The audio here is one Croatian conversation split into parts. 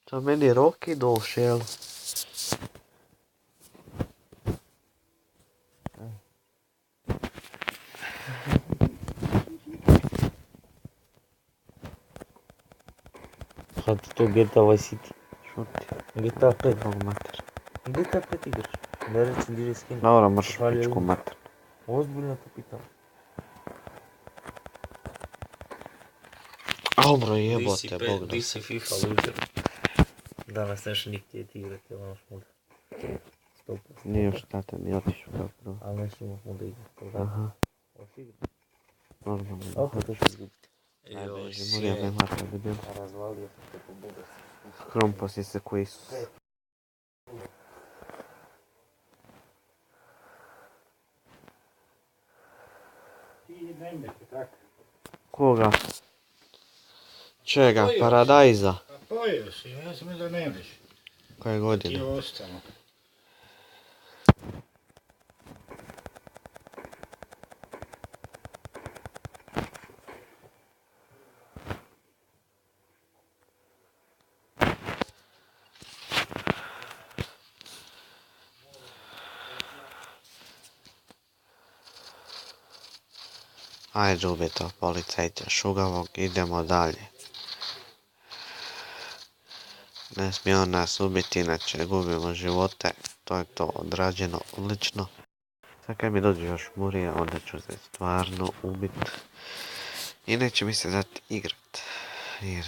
To meni Roki došel, jel? Kad to GTA Vice City? Šuti. GTA 5. Bog mater. GTA 5 igraš? Ne reći gdje je skin. Dobro, mrš Šalje pičku link. mater. Ozbiljno te pitam. Dobro, jebote, Bog da Di se. si FIFA luđer? Danas neš ni htjeti igrati, ali imaš muda. 100%. Nije još tate ni otišao kao prvo. Ali neš imaš muda igrati. Aha, Hoš igrati? normalno. Opet ćeš izgubiti. Aj beži, Murija, ne mata da bil. Razvalio sam te po bogastu. Krompo si se ko Isus. Ti ne tako. Koga? Čega? Paradajza? Pa pojeo si, ja sam da ne ideš. Koje Ti godine? je ostalo. Ajde ubito policajca Šugavog, idemo dalje. Ne smije on nas ubiti, inače gubimo živote. To je to odrađeno odlično. Sad kad mi dođe još Murija, onda ću se stvarno ubit. I neće mi se dati igrat. Jer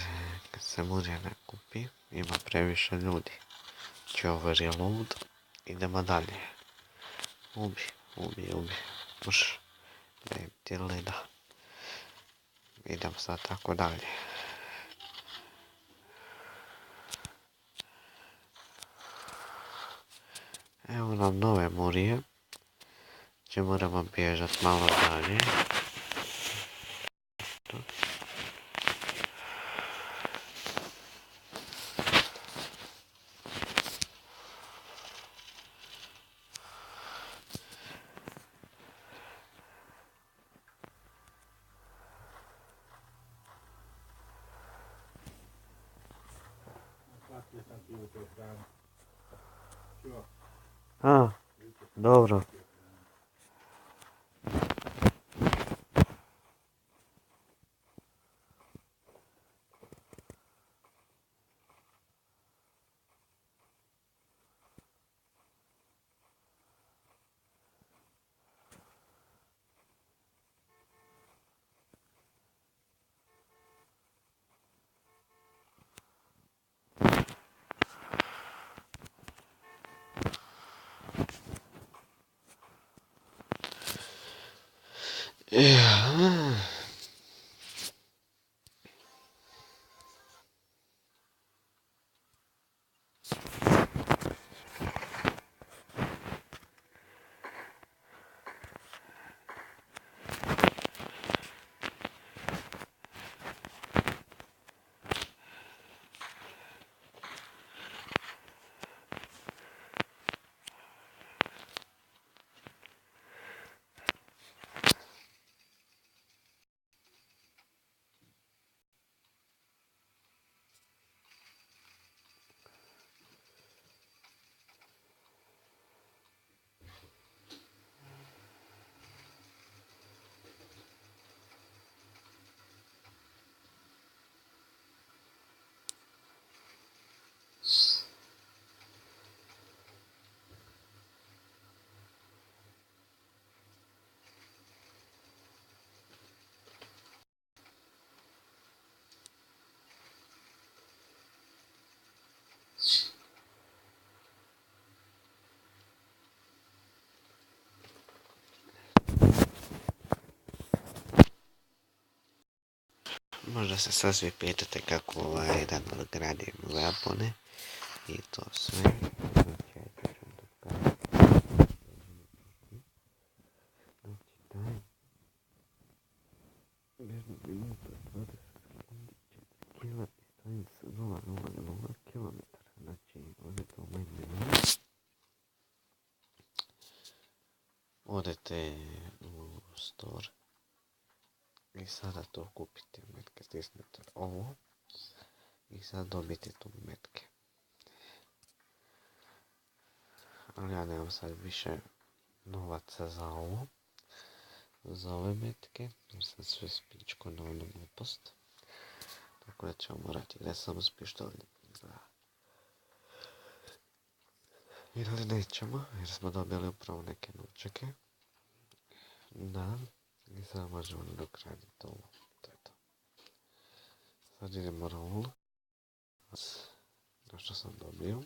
kad se Murija ne kupi, ima previše ljudi. Čover je lud. Idemo dalje. Ubi. Uš. Ne ti li da. Idem sad tako dalje. Evo nam nove Murije. Če moramo bježat malo dalje. Shvatio sam ti u toj strani. Čuo? A, dobro. Ja. Možda se sad svi pitate kako jedan odgradim Japone i to sve. Znači, taj minuta 20 sekundi 4 kila i stavim se 0,00 km. Znači, odete u main menu. Odete u store. I sada to kupite metke, stisnete ovo. I sad dobijete tu metke. Ali ja nemam sad više novaca za ovo. Za ove metke. Jer sam sve spičko na onom glupost. Tako da ćemo morati gledati samo s pištoljem. Ili nećemo, jer smo dobili upravo neke novčeke. Da. I sad možemo nadoknaditi ovo. To je to. Sad idemo roll. Na što sam dobio.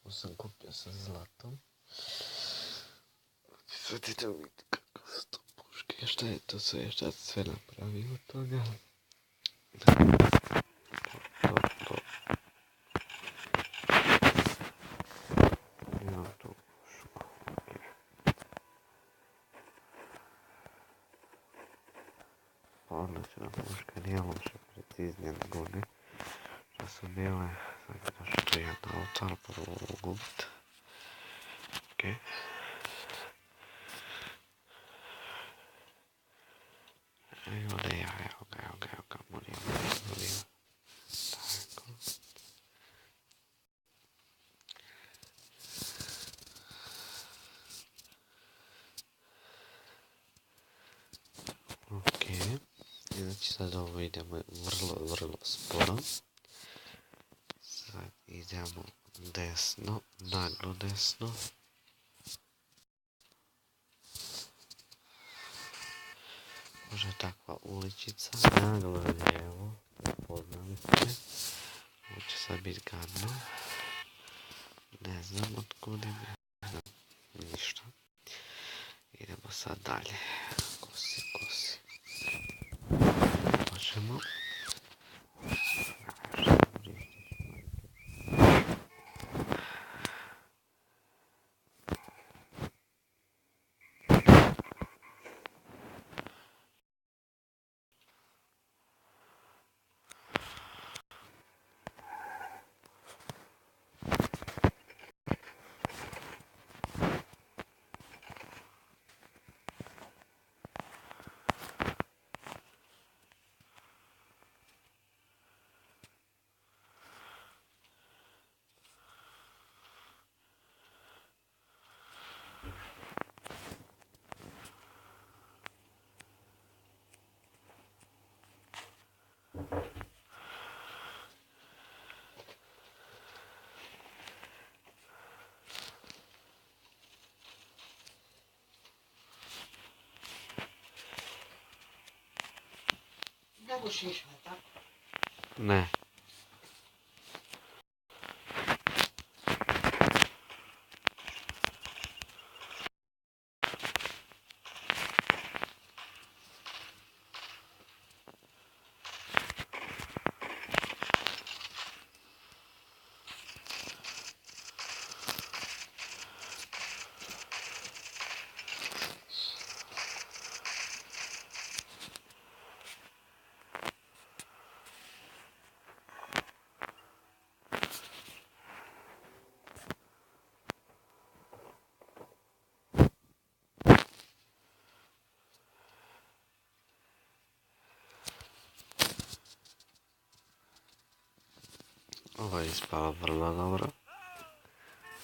Ovo sam kupio sa zlatom. Sad idemo vidjeti kako su to puške. Šta je to sve? Šta se sve napravi od toga? To. Imam tu pušku. Odlična puška. Nije loše preciznije nego one. Što su bile. Sad je došlo tu jedan autor. Prvo ovo gubit. Okej. Evo da ja, evo ga, molim. Tako. Okej. Znači sad ovo idemo vrlo sporo. Sad idemo desno, naglo desno. Može takva uličica, naglo lijevo, prepoznali ste. Ovo će sad biti gadno. Ne znam otkud je, ništa. Idemo sad dalje. Kosi. Možemo. Ne buš išla, tako? Ne. Ovo je ispalo vrlo dobro.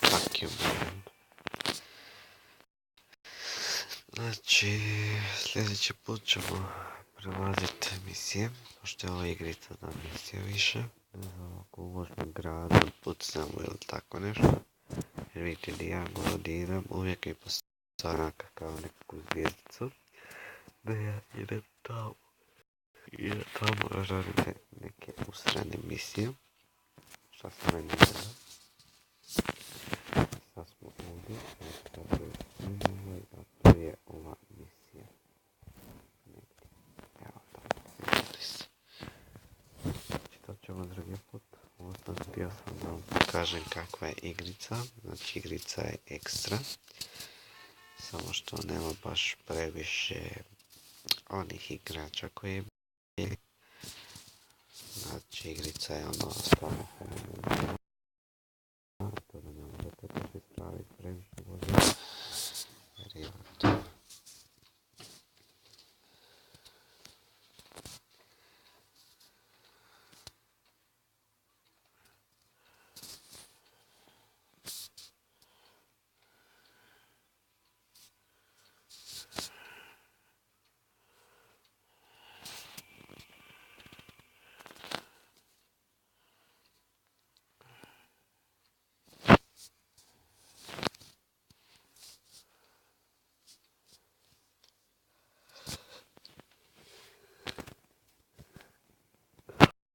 Fuck you, man. Znači, sljedeći put ćemo prelaziti misije, pošto je ova igrica da misija više. Ne znam, ako možemo grad pucnemo ili tako nešto. Jer vidite gdje ja golodiram, uvijek mi postavljam kao nekakvu zvijezdicu. Da ja idem tamo. I tamo radite neke usrane misije. Šta se meni gleda? Sad smo ovdje, a to je ova misija. Negdje. Evo tamo, vidjeli se. Znači to ćemo drugi put. Ovo htio sam da vam pokažem kakva je igrica. Znači igrica je ekstra. Samo što nema baš previše onih igrača koji bi. Znači igrica je ono stvarno